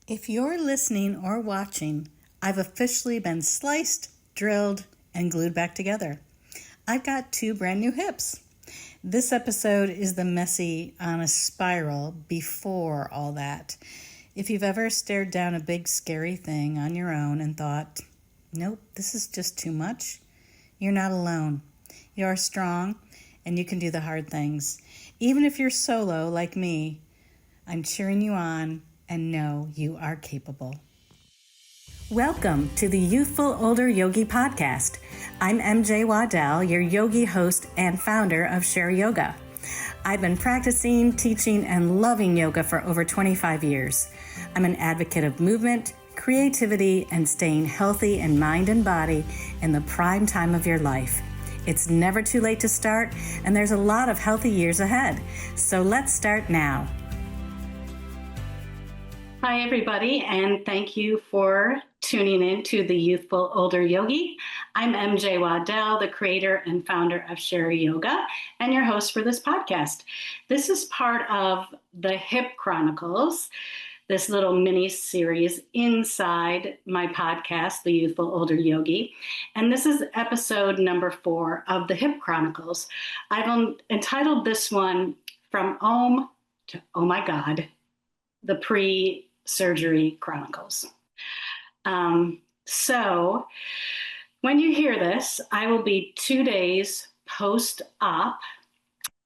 If you're listening or watching, I've officially been sliced, drilled, and glued back together. I've got 2 brand new hips. This episode is the messy on a spiral before all that. If you've ever stared down a big scary thing on your own and thought, nope, this is just too much, you're not alone. You are strong and you can do the hard things. Even if you're solo like me, I'm cheering you on and know you are capable. Welcome to the Youthful Older Yogi Podcast. I'm MJ Waddell, your yogi host and founder of Share Yoga. I've been practicing, teaching, and loving yoga for over 25 years. I'm an advocate of movement, creativity, and staying healthy in mind and body in the prime time of your life. It's never too late to start, and there's a lot of healthy years ahead. So let's start now. Hi, everybody, and thank you for tuning in to the Youthful Older Yogi. I'm MJ Waddell, the creator and founder of Share Yoga, and your host for this podcast. This is part of the Hip Chronicles, this little mini series inside my podcast, the Youthful Older Yogi. And this is episode number 4 of the Hip Chronicles. I've entitled this one From Om to Oh My God, the Pre-Surgery Chronicles. So when you hear this, I will be 2 days post-op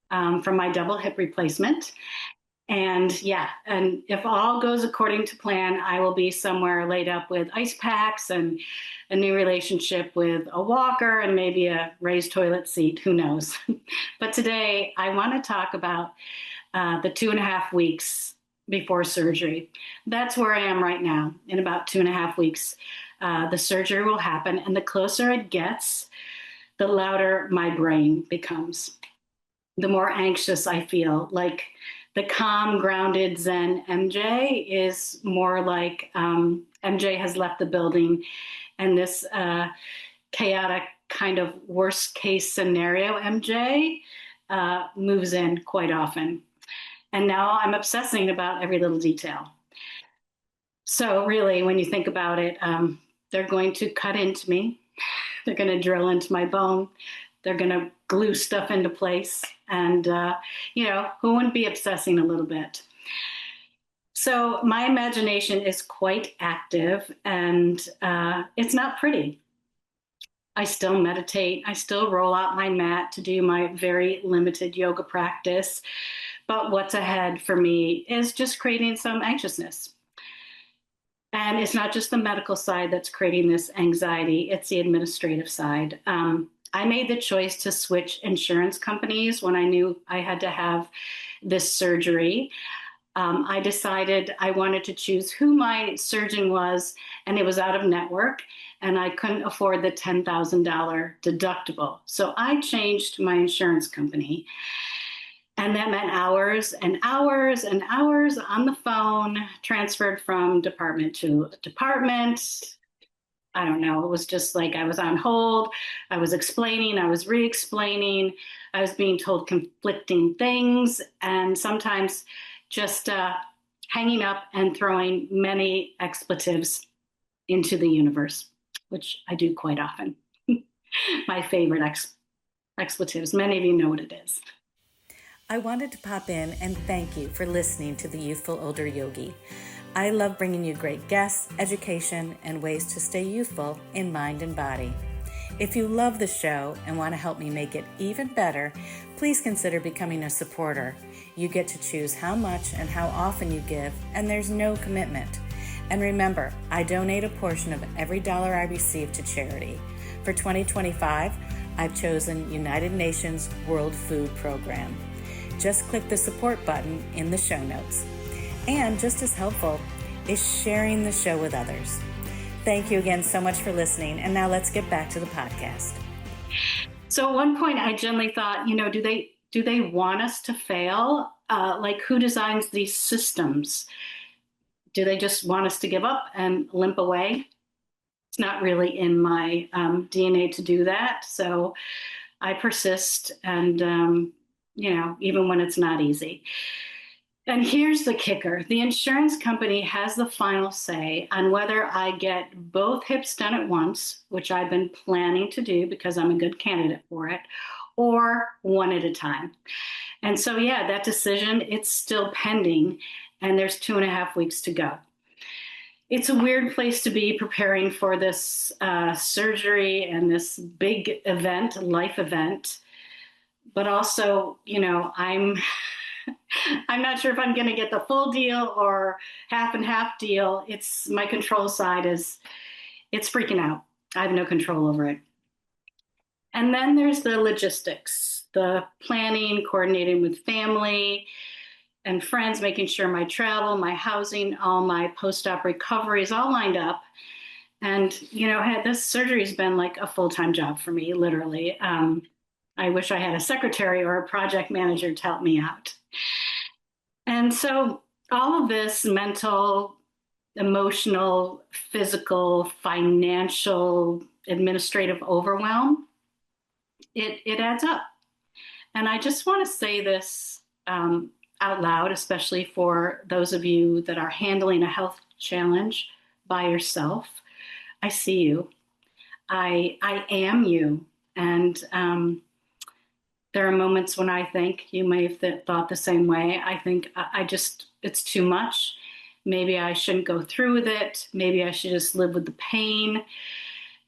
from my double hip replacement. And if all goes according to plan, I will be somewhere laid up with ice packs and a new relationship with a walker and maybe a raised toilet seat, who knows. But today I want to talk about the 2.5 weeks before surgery. That's where I am right now. In about 2.5 weeks, the surgery will happen. And the closer it gets, the louder my brain becomes, the more anxious I feel. Like the calm, grounded Zen MJ is more like MJ has left the building, and this chaotic kind of worst case scenario MJ moves in quite often. And now I'm obsessing about every little detail. So really, when you think about it, they're going to cut into me. They're going to drill into my bone. They're going to glue stuff into place. And, who wouldn't be obsessing a little bit? So my imagination is quite active, and it's not pretty. I still meditate. I still roll out my mat to do my very limited yoga practice. But what's ahead for me is just creating some anxiousness. And it's not just the medical side that's creating this anxiety, it's the administrative side. I made the choice to switch insurance companies when I knew I had to have this surgery. I decided I wanted to choose who my surgeon was, and it was out of network, and I couldn't afford the $10,000 deductible. So I changed my insurance company. And that meant hours and hours and hours on the phone, transferred from department to department. I don't know. It was just like I was on hold. I was explaining. I was re-explaining. I was being told conflicting things, and sometimes just hanging up and throwing many expletives into the universe, which I do quite often. My favorite expletives. Many of you know what it is. I wanted to pop in and thank you for listening to the Youthful Older Yogi. I love bringing you great guests, education, and ways to stay youthful in mind and body. If you love the show and want to help me make it even better, please consider becoming a supporter. You get to choose how much and how often you give, and there's no commitment. And remember, I donate a portion of every dollar I receive to charity. For 2025, I've chosen United Nations World Food Program. Just click the support button in the show notes. And just as helpful is sharing the show with others. Thank you again so much for listening. And now let's get back to the podcast. So at one point I generally thought, do they want us to fail? Like, who designs these systems? Do they just want us to give up and limp away? It's not really in my DNA to do that. So I persist, and even when it's not easy. And here's the kicker. The insurance company has the final say on whether I get both hips done at once, which I've been planning to do because I'm a good candidate for it, or one at a time. And so, yeah, that decision, it's still pending, and there's 2.5 weeks to go. It's a weird place to be preparing for this surgery and this big event, life event. But also, I'm not sure if I'm going to get the full deal or half and half deal. It's my control side it's freaking out. I have no control over it. And then there's the logistics, the planning, coordinating with family and friends, making sure my travel, my housing, all my post-op recovery is all lined up. And, this surgery has been like a full-time job for me, literally. I wish I had a secretary or a project manager to help me out. And so all of this mental, emotional, physical, financial, administrative overwhelm, it adds up. And I just want to say this out loud, especially for those of you that are handling a health challenge by yourself. I see you. I am you. And there are moments when I think you may have thought the same way. I think it's too much. Maybe I shouldn't go through with it. Maybe I should just live with the pain.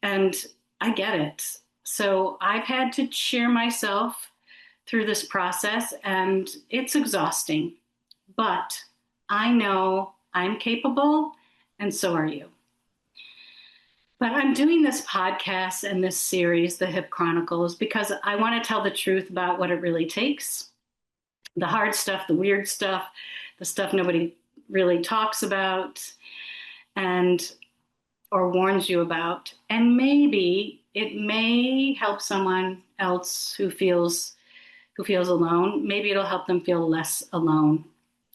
And I get it. So I've had to cheer myself through this process, and it's exhausting. But I know I'm capable, and so are you. But I'm doing this podcast and this series, the Hip Chronicles, because I want to tell the truth about what it really takes. The hard stuff, the weird stuff, the stuff nobody really talks about or warns you about. And maybe it may help someone else who feels alone. Maybe it'll help them feel less alone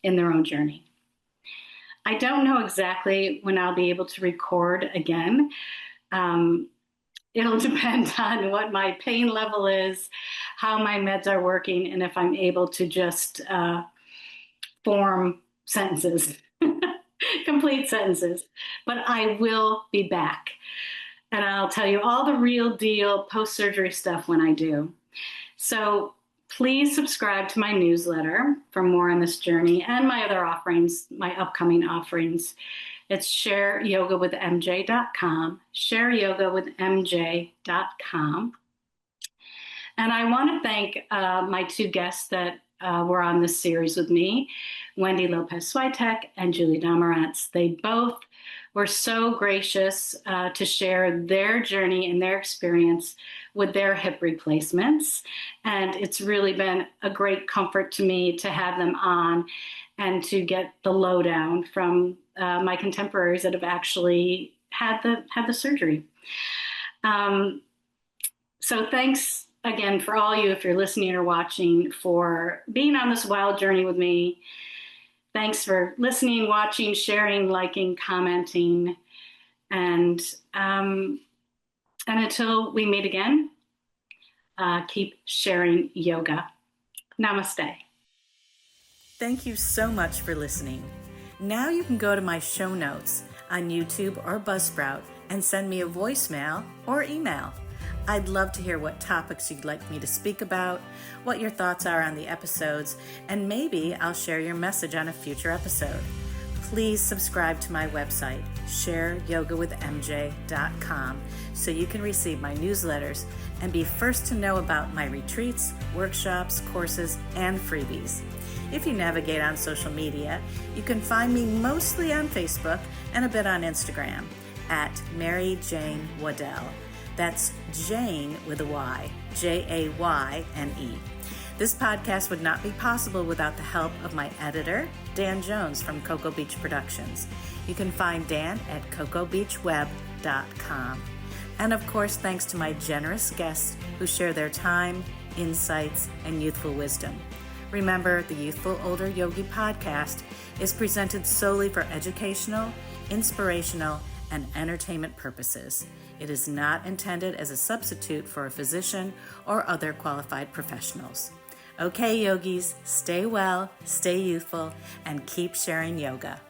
in their own journey. I don't know exactly when I'll be able to record again. It'll depend on what my pain level is, how my meds are working, and if I'm able to just form sentences, complete sentences. But I will be back. And I'll tell you all the real deal post-surgery stuff when I do. So please subscribe to my newsletter for more on this journey and my other offerings, my upcoming offerings. It's shareyogawithmj.com, shareyogawithmj.com. And I want to thank my two guests that were on this series with me, Wendy Lopez-Switek and Julie Damarantz. They both were so gracious to share their journey and their experience with their hip replacements. And it's really been a great comfort to me to have them on and to get the lowdown from my contemporaries that have actually had the surgery. So thanks again for all you, if you're listening or watching, for being on this wild journey with me. Thanks for listening, watching, sharing, liking, commenting, and until we meet again, keep sharing yoga. Namaste. Thank you so much for listening. Now you can go to my show notes on YouTube or Buzzsprout and send me a voicemail or email. I'd love to hear what topics you'd like me to speak about, what your thoughts are on the episodes, and maybe I'll share your message on a future episode. Please subscribe to my website, shareyogawithmj.com, so you can receive my newsletters and be first to know about my retreats, workshops, courses, and freebies. If you navigate on social media, you can find me mostly on Facebook and a bit on Instagram at Mary Jane Waddell. That's Jane with a Y, Jayne. This podcast would not be possible without the help of my editor, Dan Jones from Cocoa Beach Productions. You can find Dan at cocoabeachweb.com. And of course, thanks to my generous guests who share their time, insights, and youthful wisdom. Remember, the Youthful Older Yogi podcast is presented solely for educational, inspirational, and entertainment purposes. It is not intended as a substitute for a physician or other qualified professionals. Okay, yogis, stay well, stay youthful, and keep sharing yoga.